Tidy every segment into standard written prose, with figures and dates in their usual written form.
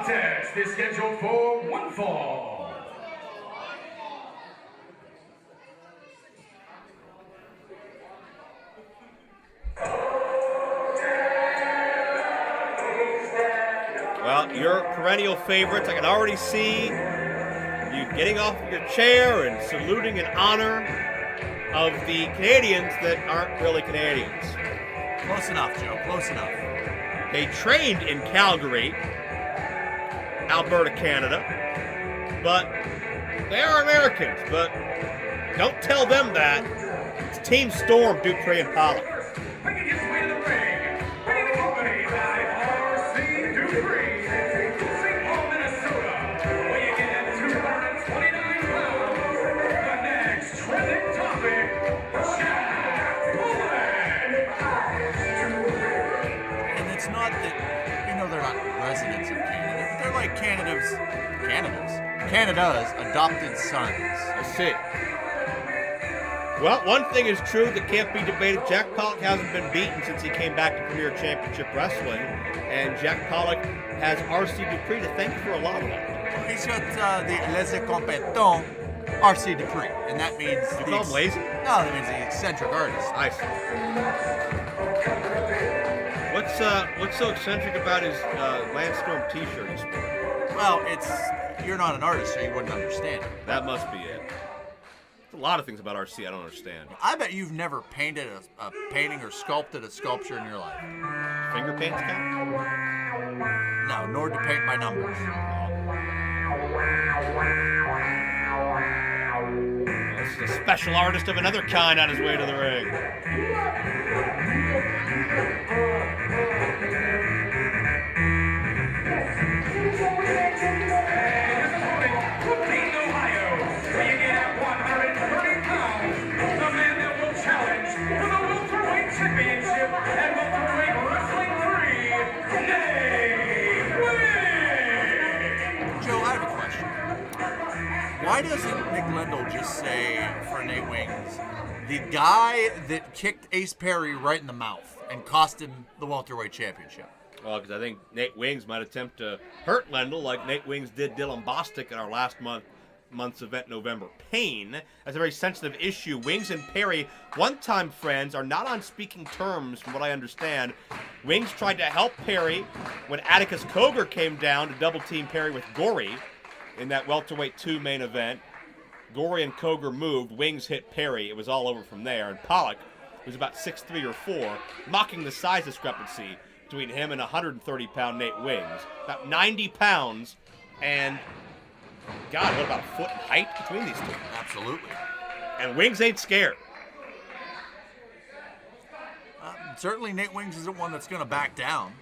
contest is scheduled for one fall. Well, your perennial favorites, I can already see you getting off of your chair and saluting in honor of the Canadians that aren't really Canadians. Close enough, Joe. Close enough. They trained in Calgary, Alberta, Canada, but they are Americans. But don't tell them that. It's Team Storm, Dupree, and Pollock. Making his way to the ring, bringing the company by R.C. Dupree, St. Paul, Minnesota, weighing in at 229 pounds. The next trending topic, Jack Pollock. And it's not that, they're not residents of Canada. They're like Canada's adopted sons. I see. Well, one thing is true that can't be debated. Jack Pollock hasn't been beaten since he came back to Premier Championship Wrestling, and Jack Pollock has R.C. Dupree to thank for a lot of that. He's got the Les Incompetents R.C. Dupree, and that means... You call him lazy? No, that means the eccentric artist. I see. What's so eccentric about his Landstorm t-shirt he sported? Well, you're not an artist, so you wouldn't understand it. That must be it. There's a lot of things about RC I don't understand. I bet you've never painted a painting or sculpted a sculpture in your life. Finger paints count? No, nor to paint by numbers. This is a special artist of another kind on his way to the ring. Why doesn't Nick Lendl just say for Nate Wings, the guy that kicked Ace Perry right in the mouth and cost him the welterweight championship? Well, because I think Nate Wings might attempt to hurt Lendl like Nate Wings did Dylan Bostic in our last month's event, November Pain. That's a very sensitive issue. Wings and Perry, one-time friends, are not on speaking terms from what I understand. Wings tried to help Perry when Atticus Cogar came down to double-team Perry with Gorey in that welterweight 2 main event. Gorey and Cogar moved. Wings hit Perry. It was all over from there. And Pollock, who's about 6'3" or 4, mocking the size discrepancy between him and 130-pound Nate Wings. About 90 pounds, and God, what about a foot in height between these two? Absolutely. And Wings ain't scared. Certainly Nate Wings isn't one that's going to back down.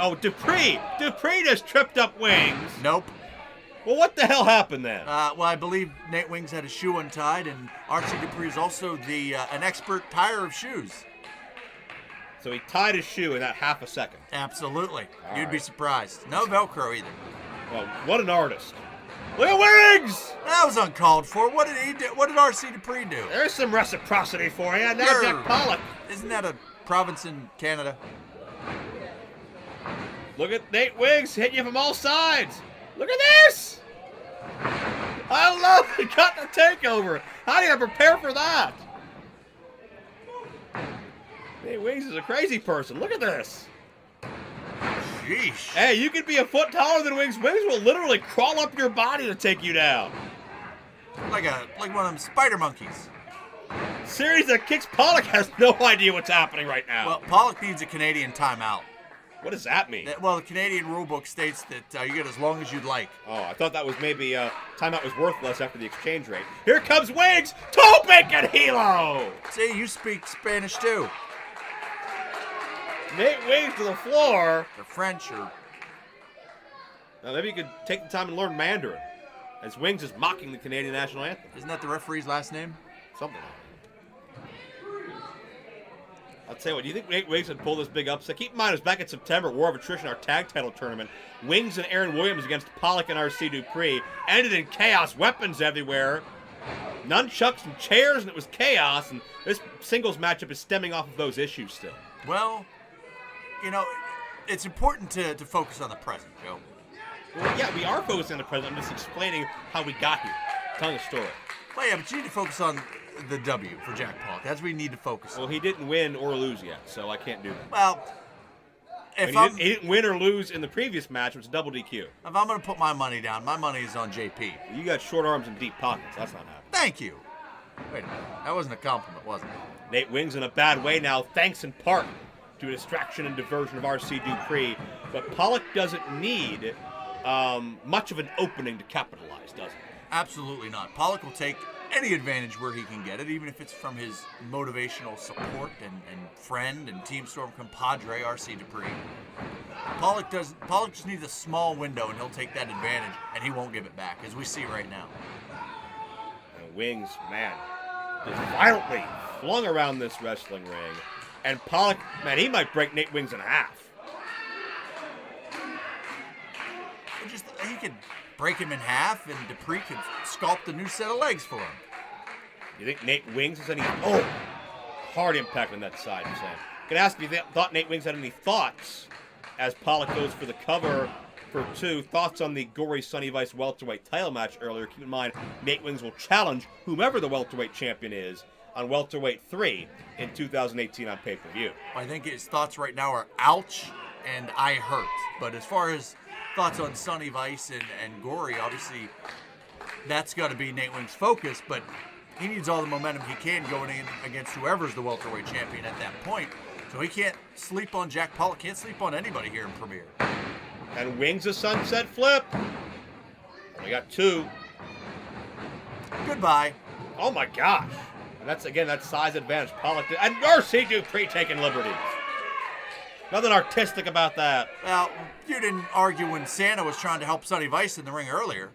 Oh, Dupree! Dupree just tripped up Wings. Nope. Well, what the hell happened then? Well, I believe Nate Wings had a shoe untied, and R.C. Dupree is also an expert tire of shoes. So he tied his shoe in that half a second. Absolutely. All You'd right. be surprised. No Velcro either. Well, what an artist. Look at Wings! That was uncalled for. What did he do? What did R.C. Dupree do? There's some reciprocity for you. Now Sure. Jack Pollock. Isn't that a province in Canada? Look at Nate Wings hitting you from all sides. Look at this! I love it. Got the takeover. How do you prepare for that? Nate Wings is a crazy person. Look at this. Sheesh. Hey, you could be a foot taller than Wings. Wings will literally crawl up your body to take you down. Like one of them spider monkeys. Series that kicks Pollock has no idea what's happening right now. Well, Pollock needs a Canadian timeout. What does that mean? Well, the Canadian rulebook states that you get as long as you'd like. Oh, I thought that was maybe timeout was worthless after the exchange rate. Here comes Wings, Topic and Hilo. See, you speak Spanish too. Nate Wings to the floor. Or French or... Now maybe you could take the time and learn Mandarin, as Wings is mocking the Canadian national anthem. Isn't that the referee's last name? Something like that. I'll tell you what, do you think Nate Wings would pull this big upset? Keep in mind, it was back in September, War of Attrition, our tag title tournament. Wings and Aaron Williams against Pollock and R.C. Dupree. Ended in chaos, weapons everywhere. Nunchucks and chairs, and it was chaos. And this singles matchup is stemming off of those issues still. Well, it's important to focus on the present, Joe. Well, yeah, we are focusing on the present. I'm just explaining how we got here. Telling a story. Well, yeah, but you need to focus on the W for Jack Pollock. That's what you need to focus on. Well, he didn't win or lose yet, so I can't do that. Well, if He didn't win or lose in the previous match, which was double DQ. if I'm going to put my money down, my money is on JP. You got short arms and deep pockets. That's not happening. Thank you. Wait a minute. That wasn't a compliment, was it? Nate Wings in a bad way now, thanks in part to a distraction and diversion of R.C. Dupree. But Pollock doesn't need much of an opening to capitalize, does he? Absolutely not. Pollock will take any advantage where he can get it, even if it's from his motivational support and friend and Team Storm compadre, R.C. Dupree. Pollock just needs a small window, and he'll take that advantage, and he won't give it back, as we see right now. And Wings, man, is violently flung around this wrestling ring. And Pollock, man, he might break Nate Wings in half. He could break him in half, and Dupree could sculpt a new set of legs for him. You think Nate Wings has any... Oh, hard impact on that side, you're saying. Can I ask if you thought Nate Wings had any thoughts as Pollock goes for the cover for 2? Thoughts on the gory Sonny Vice welterweight title match earlier? Keep in mind, Nate Wings will challenge whomever the welterweight champion is on welterweight 3 in 2018 on pay-per-view. I think his thoughts right now are ouch and I hurt. But as far as thoughts on Sonny Vice and Gory, obviously that's got to be Nate Wings' focus, but he needs all the momentum he can going in against whoever's the welterweight champion at that point. So he can't sleep on Jack Pollock, can't sleep on anybody here in Premier. And Wings a sunset flip. We got 2. Goodbye. Oh my gosh. And that's, again, that size advantage. Pollock did. And R.C. Dupree taking liberties. Nothing artistic about that. Well, you didn't argue when Santa was trying to help Sonny Vice in the ring earlier.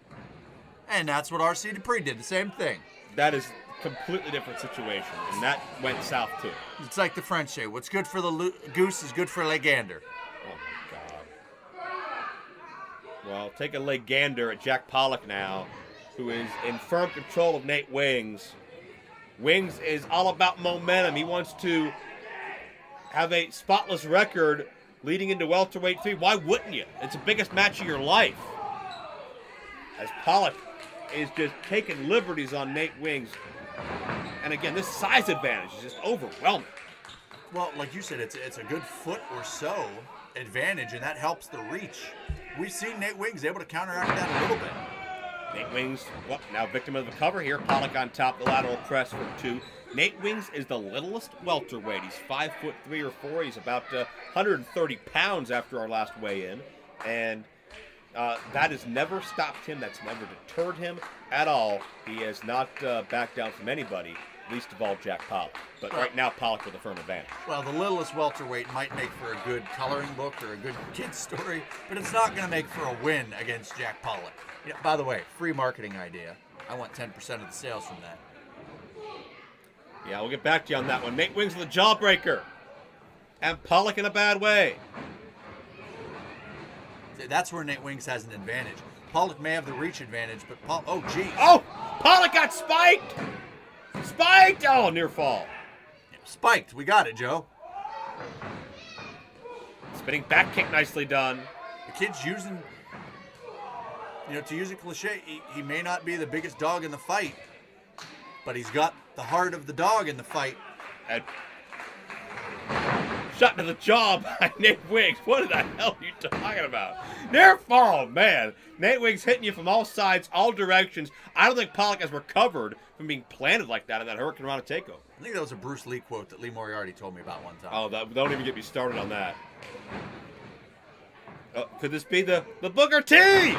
And that's what R.C. Dupree did, the same thing. That is a completely different situation, and that went south too. It's like the French say, what's good for the goose is good for le gander. Oh my God. Well, take a leg gander at Jack Pollock now, who is in firm control of Nate Wings. Wings is all about momentum. He wants to have a spotless record leading into welterweight 3. Why wouldn't you? It's the biggest match of your life. As Pollock is just taking liberties on Nate Wings. And again, this size advantage is just overwhelming. Well, like you said, it's a good foot or so advantage, and that helps the reach. We've seen Nate Wings able to counteract that a little bit. Nate Wings, well, now victim of the cover here. Pollock on top, the lateral press for 2. Nate Wings is the littlest welterweight. He's 5'3" or 4". He's about 130 pounds after our last weigh-in. And that has never stopped him. That's never deterred him at all. He has not backed down from anybody, least of all Jack Pollock. But right now, Pollock with a firm advantage. Well, the littlest welterweight might make for a good coloring book or a good kid's story, but it's not going to make for a win against Jack Pollock. Yeah, by the way, free marketing idea. I want 10% of the sales from that. Yeah, we'll get back to you on that one. Nate Wings with a jawbreaker. And Pollock in a bad way. That's where Nate Wings has an advantage. Pollock may have the reach advantage, but oh, geez. Oh, Pollock got spiked. Spiked. Oh, near fall. Spiked. We got it, Joe. Spinning back kick, nicely done. The kid's using, to use a cliche, he may not be the biggest dog in the fight, but he's got the heart of the dog in the fight. And shot to the jaw by Nate Wings. What the hell are you talking about? Near fall, man. Nate Wings hitting you from all sides, all directions. I don't think Pollock has recovered from being planted like that in that Hurricane Rana takeover. I think that was a Bruce Lee quote that Lee Moriarty told me about one time. Oh, don't even get me started on that. Could this be the Booker T?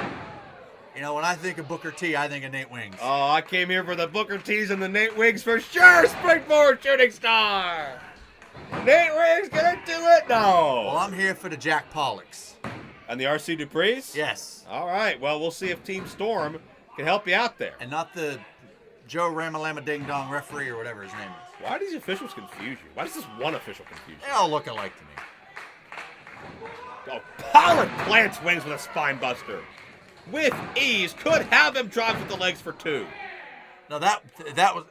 When I think of Booker T, I think of Nate Wings. Oh, I came here for the Booker T's and the Nate Wings for sure. Springboard shooting star. Nate Wings gonna do it? No. Well, I'm here for the Jack Pollocks. And the R.C. Duprees? Yes. All right. Well, we'll see if Team Storm can help you out there. And not the Joe Ramalama Ding Dong referee or whatever his name is. Why do these officials confuse you? Why does this one official confuse you? They all look alike to me. Oh, Pollock plants Wings with a spine buster. With ease. Could have him drive with the legs for 2. No, that was...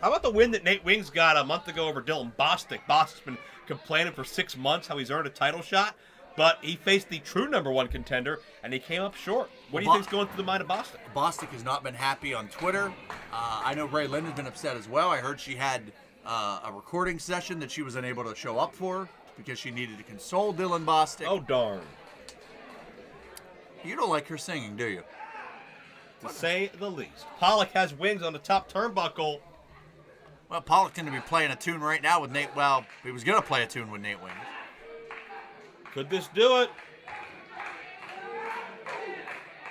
How about the win that Nate Wings got a month ago over Dylan Bostic? Bostic's been complaining for 6 months how he's earned a title shot, but he faced the true #1 contender, and he came up short. What do you think's going through the mind of Bostic? Bostic has not been happy on Twitter. I know Ray Lynn has been upset as well. I heard she had a recording session that she was unable to show up for because she needed to console Dylan Bostic. Oh, darn. You don't like her singing, do you? To say the least. Pollock has Wings on the top turnbuckle. Well, Pollock tended to be playing a tune right now with Nate. Well, he was going to play a tune with Nate Wings. Could this do it?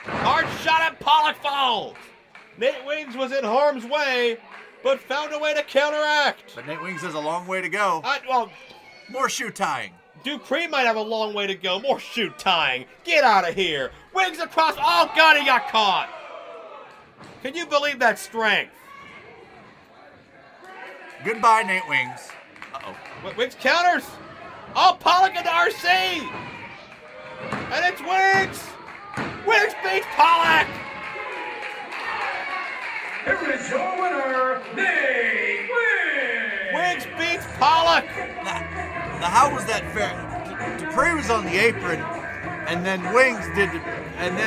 Hard shot at Pollock falls. Nate Wings was in harm's way, but found a way to counteract. But Nate Wings has a long way to go. Well, More shoe tying. Dupree might have a long way to go. More shoe tying. Get out of here. Wings across. Oh, God, he got caught. Can you believe that strength? Goodbye, Nate Wings. Uh-oh. Wings counters. Oh, Pollock into RC. And it's Wings. Wings beats Pollock. Here is your winner, Nate Wings. Wings beats Pollock. Now, how was that fair? Dupree was on the apron, and then Wings did, and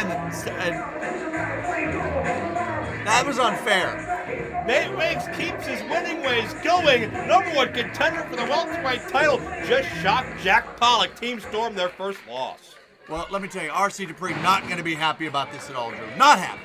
that was unfair. Nate Wings keeps his winning ways going. #1 contender for the welterweight title. Just shocked Jack Pollock. Team Storm their first loss. Well, let me tell you, RC Dupree not going to be happy about this at all, Drew. Not happy.